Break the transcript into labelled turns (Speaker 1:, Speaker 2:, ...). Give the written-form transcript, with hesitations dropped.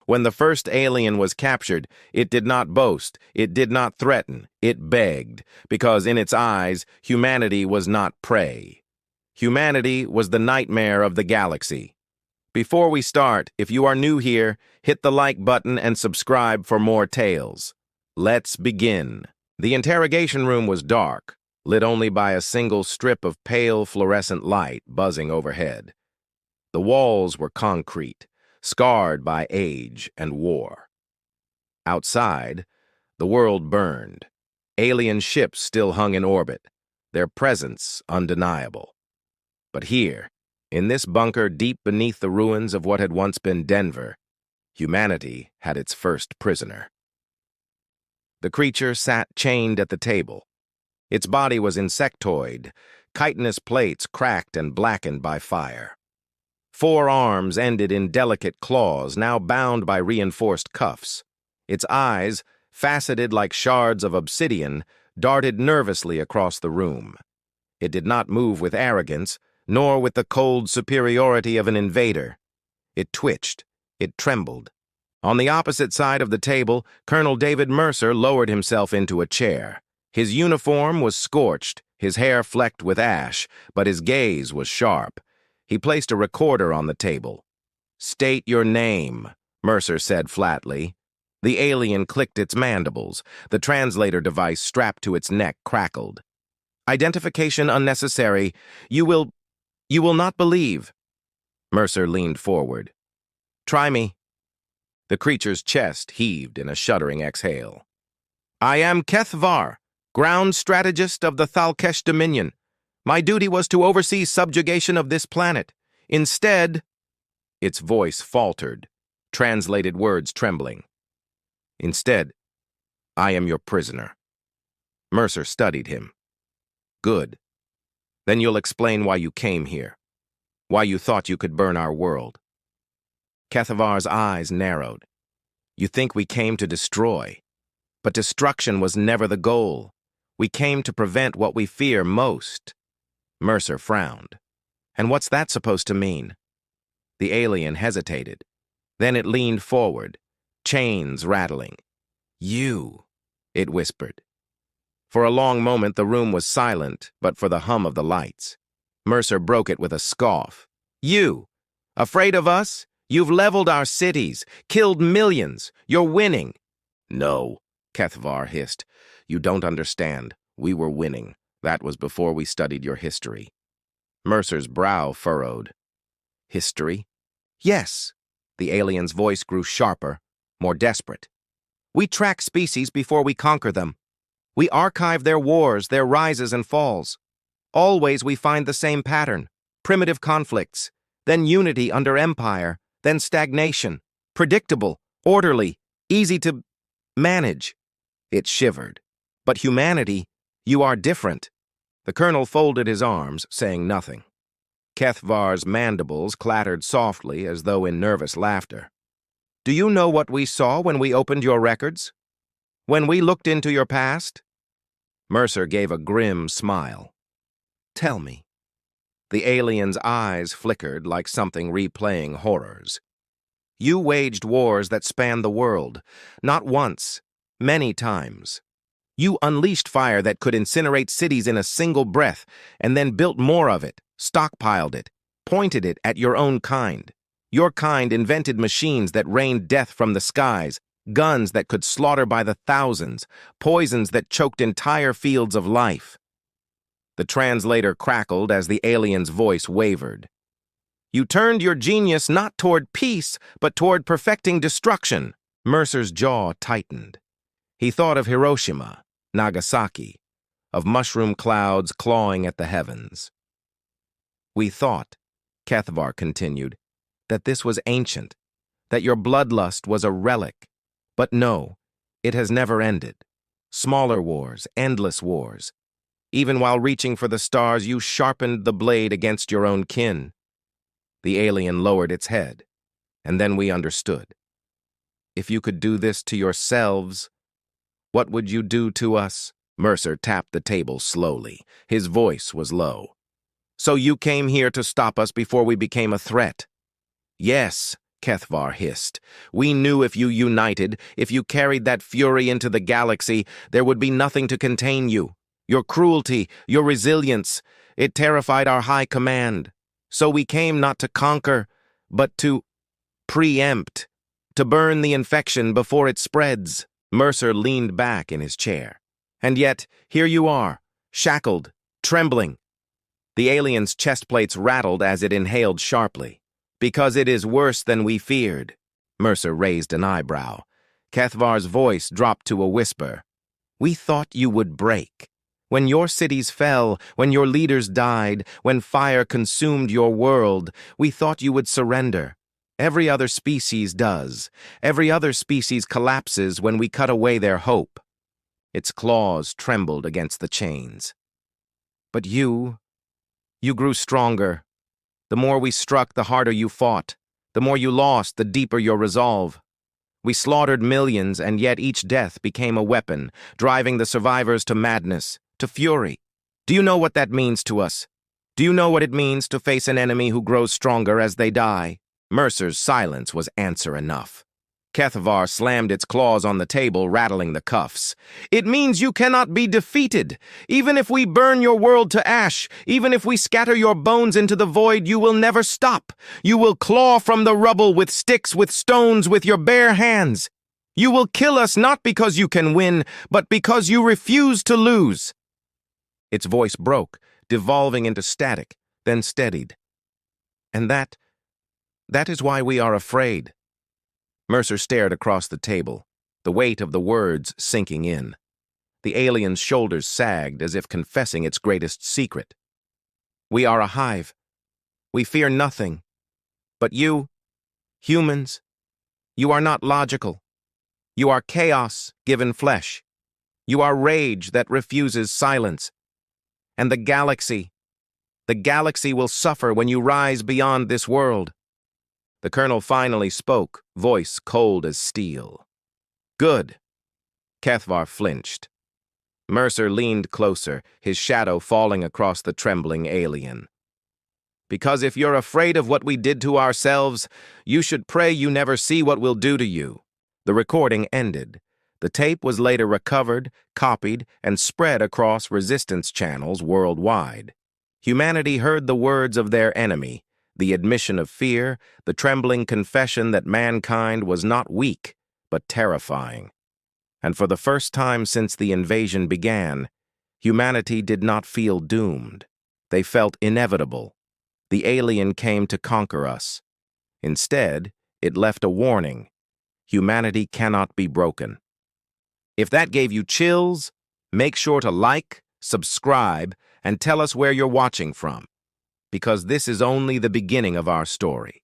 Speaker 1: When the first alien was captured, it did not boast, it did not threaten, it begged, because in its eyes, humanity was not prey. Humanity was the nightmare of the galaxy. Before we start, if you are new here, hit the like button and subscribe for more tales. Let's begin. The interrogation room was dark, lit only by a single strip of pale fluorescent light buzzing overhead. The walls were concrete, scarred by age and war. Outside, the world burned. Alien ships still hung in orbit, their presence undeniable. But here, in this bunker deep beneath the ruins of what had once been Denver, humanity had its first prisoner. The creature sat chained at the table. Its body was insectoid, chitinous plates cracked and blackened by fire. 4 arms ended in delicate claws, now bound by reinforced cuffs. Its eyes, faceted like shards of obsidian, darted nervously across the room. It did not move with arrogance, nor with the cold superiority of an invader. It twitched, it trembled. On the opposite side of the table, Colonel David Mercer lowered himself into a chair. His uniform was scorched, his hair flecked with ash, but his gaze was sharp. He placed a recorder on the table. "State your name," Mercer said flatly. The alien clicked its mandibles. The translator device strapped to its neck crackled. "Identification unnecessary. You will not believe." Mercer leaned forward. "Try me." The creature's chest heaved in a shuddering exhale. "I am Kethvar, ground strategist of the Thalkesh Dominion. My duty was to oversee subjugation of this planet. Instead—" Its voice faltered, translated words trembling. "Instead, I am your prisoner." Mercer studied him. "Good. Then you'll explain why you came here, why you thought you could burn our world." Kethavar's eyes narrowed. "You think we came to destroy, but destruction was never the goal. We came to prevent what we fear most." Mercer frowned. "And what's that supposed to mean?" The alien hesitated. Then it leaned forward, chains rattling. "You," it whispered. For a long moment the room was silent, but for the hum of the lights. Mercer broke it with a scoff. "You, afraid of us? You've leveled our cities, killed millions. You're winning." "No," Kethvar hissed. "You don't understand. We were winning. That was before we studied your history." Mercer's brow furrowed. "History?" "Yes." The alien's voice grew sharper, more desperate. "We track species before we conquer them. We archive their wars, their rises and falls. Always we find the same pattern: primitive conflicts, then unity under empire, then stagnation, predictable, orderly, easy to manage." It shivered. "But humanity, you are different." The colonel folded his arms, saying nothing. Kethvar's mandibles clattered softly as though in nervous laughter. "Do you know what we saw when we opened your records? When we looked into your past?" Mercer gave a grim smile. "Tell me." The alien's eyes flickered like something replaying horrors. "You waged wars that spanned the world, not once, many times. You unleashed fire that could incinerate cities in a single breath, and then built more of it, stockpiled it, pointed it at your own kind. Your kind invented machines that rained death from the skies, guns that could slaughter by the thousands, poisons that choked entire fields of life." The translator crackled as the alien's voice wavered. "You turned your genius not toward peace, but toward perfecting destruction." Mercer's jaw tightened. He thought of Hiroshima, Nagasaki, of mushroom clouds clawing at the heavens. "We thought," Kethvar continued, "that this was ancient, that your bloodlust was a relic. But no, it has never ended. Smaller wars, endless wars. Even while reaching for the stars, you sharpened the blade against your own kin." The alien lowered its head, and then we understood. "If you could do this to yourselves, what would you do to us?" Mercer tapped the table slowly. His voice was low. "So you came here to stop us before we became a threat?" "Yes," Kethvar hissed. "We knew if you united, if you carried that fury into the galaxy, there would be nothing to contain you. Your cruelty, your resilience, it terrified our high command. So we came not to conquer, but to preempt, to burn the infection before it spreads." Mercer leaned back in his chair. "And yet, here you are, shackled, trembling." The alien's chest plates rattled as it inhaled sharply. "Because it is worse than we feared." Mercer raised an eyebrow. Kethvar's voice dropped to a whisper. "We thought you would break. When your cities fell, when your leaders died, when fire consumed your world, we thought you would surrender. Every other species does. Every other species collapses when we cut away their hope." Its claws trembled against the chains. "But you grew stronger. The more we struck, the harder you fought. The more you lost, the deeper your resolve. We slaughtered millions, and yet each death became a weapon, driving the survivors to madness, to fury. Do you know what that means to us? Do you know what it means to face an enemy who grows stronger as they die?" Mercer's silence was answer enough. Kethvar slammed its claws on the table, rattling the cuffs. "It means you cannot be defeated. Even if we burn your world to ash, even if we scatter your bones into the void, you will never stop. You will claw from the rubble with sticks, with stones, with your bare hands. You will kill us not because you can win, but because you refuse to lose." Its voice broke, devolving into static, then steadied. "And that is why we are afraid." Mercer stared across the table, the weight of the words sinking in. The alien's shoulders sagged as if confessing its greatest secret. "We are a hive. We fear nothing. But you, humans, you are not logical. You are chaos given flesh. You are rage that refuses silence. And the galaxy will suffer when you rise beyond this world." The colonel finally spoke, voice cold as steel. "Good." Kethvar flinched. Mercer leaned closer, his shadow falling across the trembling alien. "Because if you're afraid of what we did to ourselves, you should pray you never see what we'll do to you." The recording ended. The tape was later recovered, copied, and spread across resistance channels worldwide. Humanity heard the words of their enemy, the admission of fear, the trembling confession that mankind was not weak, but terrifying. And for the first time since the invasion began, humanity did not feel doomed. They felt inevitable. The alien came to conquer us. Instead, it left a warning. Humanity cannot be broken. If that gave you chills, make sure to like, subscribe, and tell us where you're watching from, because this is only the beginning of our story.